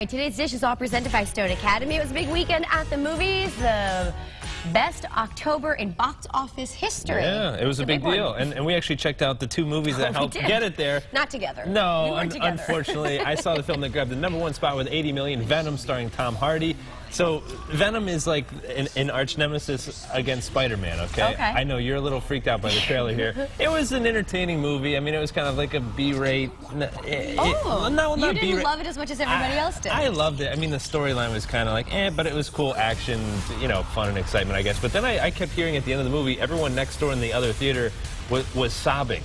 Today's dish is all presented by Stone Academy. It was a big weekend at the movies. The best October in box office history. Yeah, it was a big deal. And we actually checked out the two movies that helped get it there. Not together. No, we weren't together. Unfortunately. I saw the film that grabbed the #1 spot with 80 million, Venom, starring Tom Hardy. So Venom is like an arch nemesis against Spider-Man, okay? I know you're a little freaked out by the trailer here. It was an entertaining movie. I mean, it was kind of like a B-rate. You didn't love it as much as everybody else did. I loved it. I mean, the storyline was kind of like, but it was cool action, you know, fun and excitement, I guess. But then I kept hearing at the end of the movie, everyone next door in the other theater was sobbing.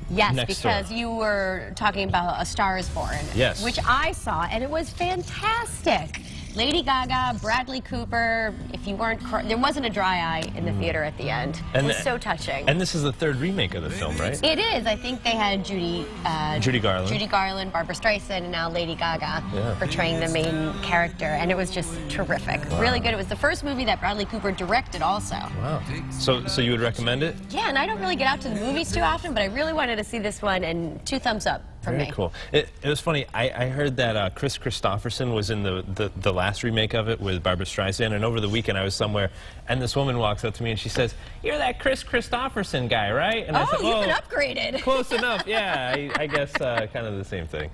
Yes, because you were talking about A Star is Born, which I saw, and it was fantastic. Lady Gaga, Bradley Cooper, if you weren't, there wasn't a dry eye in the theater at the end. It was so touching. And this is the third remake of the film, right? It is. I think they had Judy Garland, Barbara Streisand, and now Lady Gaga portraying the main character, and it was just terrific. Really good. It was the first movie that Bradley Cooper directed also. Wow. So you would recommend it? Yeah, and I don't really get out to the movies too often, but I really wanted to see this one, and 2 thumbs up. Very cool. It was funny. I heard that Chris Christopherson was in the last remake of it with Barbara Streisand, and over the weekend I was somewhere, and this woman walks up to me and she says, "You're that Chris Christopherson guy, right?" And I said, "Oh, you've been upgraded." Close enough. Yeah, I guess kind of the same thing.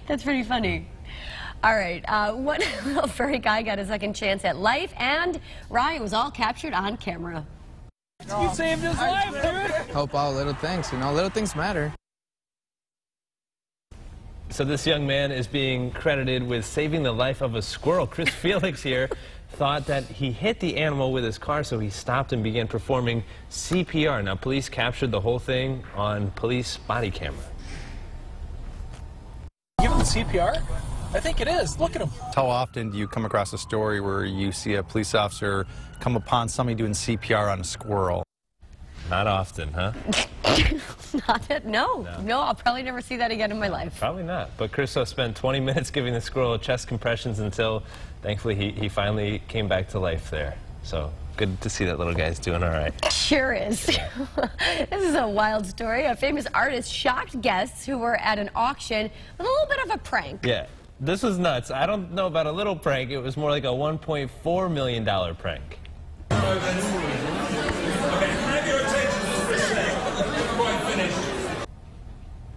That's pretty funny. All right, one little furry guy got a second chance at life, and Ryan was all captured on camera. You saved his life, dude. Help out little things, you know, little things matter. So this young man is being credited with saving the life of a squirrel. Chris Felix here thought that he hit the animal with his car, so he stopped and began performing CPR. Now, police captured the whole thing on police body camera. Give him the CPR? I think it is. Look at him. How often do you come across a story where you see a police officer come upon somebody doing CPR on a squirrel? Not often, huh? No, I'll probably never see that again in my life. Probably not. But Chris spent 20 minutes giving the squirrel chest compressions until, thankfully, he finally came back to life there. So good to see that little guy's doing all right. Sure is. This is a wild story. A famous artist shocked guests who were at an auction with a little bit of a prank. Yeah, this was nuts. I don't know about a little prank. It was more like a $1.4 million prank.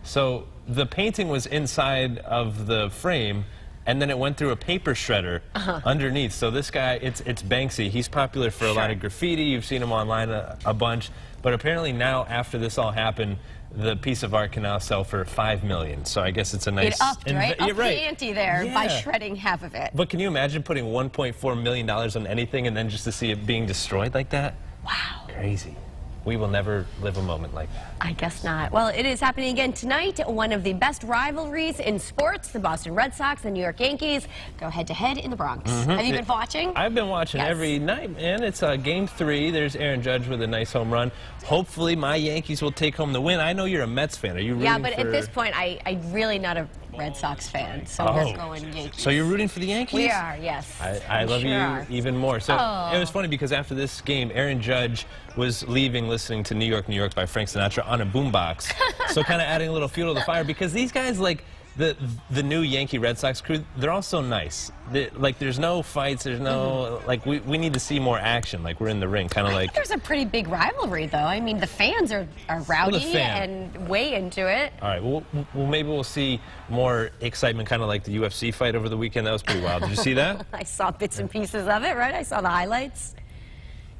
So the painting was inside of the frame, and then it went through a paper shredder underneath. So this guy, it's Banksy. He's popular for a lot of graffiti. You've seen him online a bunch. But apparently now, after this all happened, the piece of art can now sell for $5 million. So I guess it's a nice... It upped, right? Upped the ante there by shredding half of it. But can you imagine putting $1.4 million on anything and then just to see it being destroyed like that? Wow. Crazy. We will never live a moment like that. I guess not. Well, it is happening again tonight. One of the best rivalries in sports, the Boston Red Sox and New York Yankees go head-to-head in the Bronx. Have you been watching? I've been watching every night, man. It's Game 3. There's Aaron Judge with a nice home run. Hopefully, my Yankees will take home the win. I know you're a Mets fan. Are you rooting but at this point, I'm really not a Red Sox fan, so we're going Yankees. So you're rooting for the Yankees? We are, yes. I love you even more. So it was funny because after this game, Aaron Judge was leaving listening to New York, New York by Frank Sinatra on a boombox. So kind of adding a little fuel to the fire because these guys, like the new Yankee Red Sox crew, they're all so nice. Like there's no fights, there's no, like we need to see more action, like we're in the ring, kind of like. There's a pretty big rivalry though. I mean the fans are rowdy and way into it. All right, well maybe we'll see more excitement, kind of like the UFC fight over the weekend. That was pretty wild. Did you see that? I saw bits and pieces of it, right? I saw the highlights.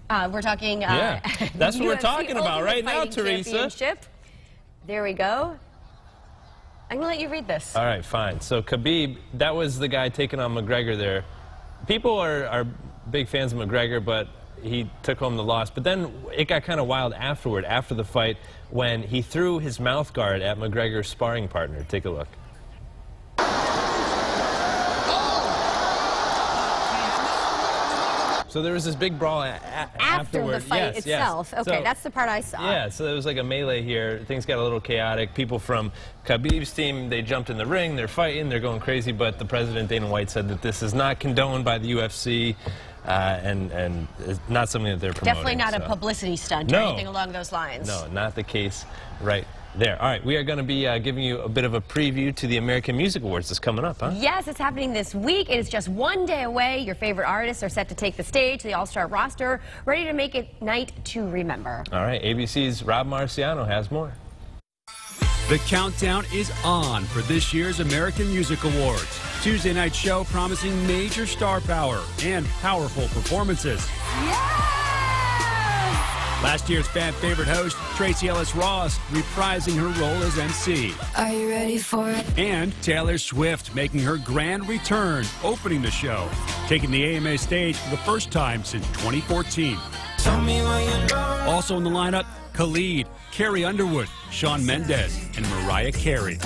We're talking that's what we're talking about right now, Teresa. There we go. I'm going to let you read this. All right, fine. So Khabib, that was the guy taking on McGregor there. People are big fans of McGregor, but he took home the loss. But then it got kind of wild afterward, after the fight, when he threw his mouth guard at McGregor's sparring partner. Take a look. So there was this big brawl after the fight itself. Okay, so, that's the part I saw. Yeah, so there was like a melee here. Things got a little chaotic. People from Khabib's team, they jumped in the ring. They're fighting. They're going crazy. But the president, Dana White, said that this is not condoned by the UFC and it's not something that they're promoting. Definitely not a publicity stunt or anything along those lines. No, not the case right there. All right, we are going to be giving you a bit of a preview to the American Music Awards that's coming up, huh? Yes, it's happening this week. It is just one day away. Your favorite artists are set to take the stage, the all-star roster, ready to make it night to remember. All right, ABC's Rob Marciano has more. The countdown is on for this year's American Music Awards. Tuesday night show promising major star power and powerful performances. Last year's fan favorite host, Tracee Ellis Ross, reprising her role as MC. Are you ready for it? And Taylor Swift making her grand return, opening the show, taking the AMA stage for the first time since 2014. Also in the lineup, Khalid, Carrie Underwood, Shawn Mendes, and Mariah Carey.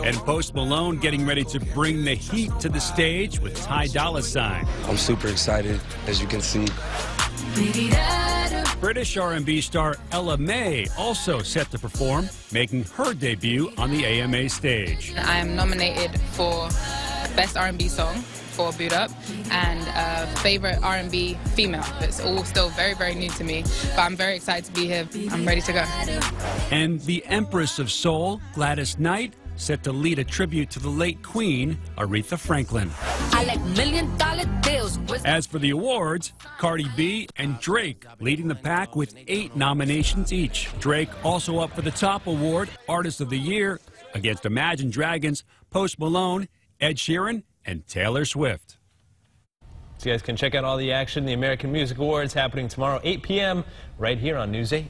And Post Malone getting ready to bring the heat to the stage with Ty Dolla $ign. I'm super excited, as you can see. British R&B star Ella May also set to perform, making her debut on the AMA stage. I am nominated for Best R&B Song for Boot Up and favorite R&B female. It's all still very, very new to me, but I'm very excited to be here. I'm ready to go. And the Empress of Soul, Gladys Knight, set to lead a tribute to the late Queen, Aretha Franklin. I like $million deals. As for the awards, Cardi B and Drake leading the pack with 8 nominations each. Drake also up for the top award, Artist of the Year, against Imagine Dragons, Post Malone, Ed Sheeran, and Taylor Swift. So you guys can check out all the action, the American Music Awards happening tomorrow, 8 p.m. right here on News 8.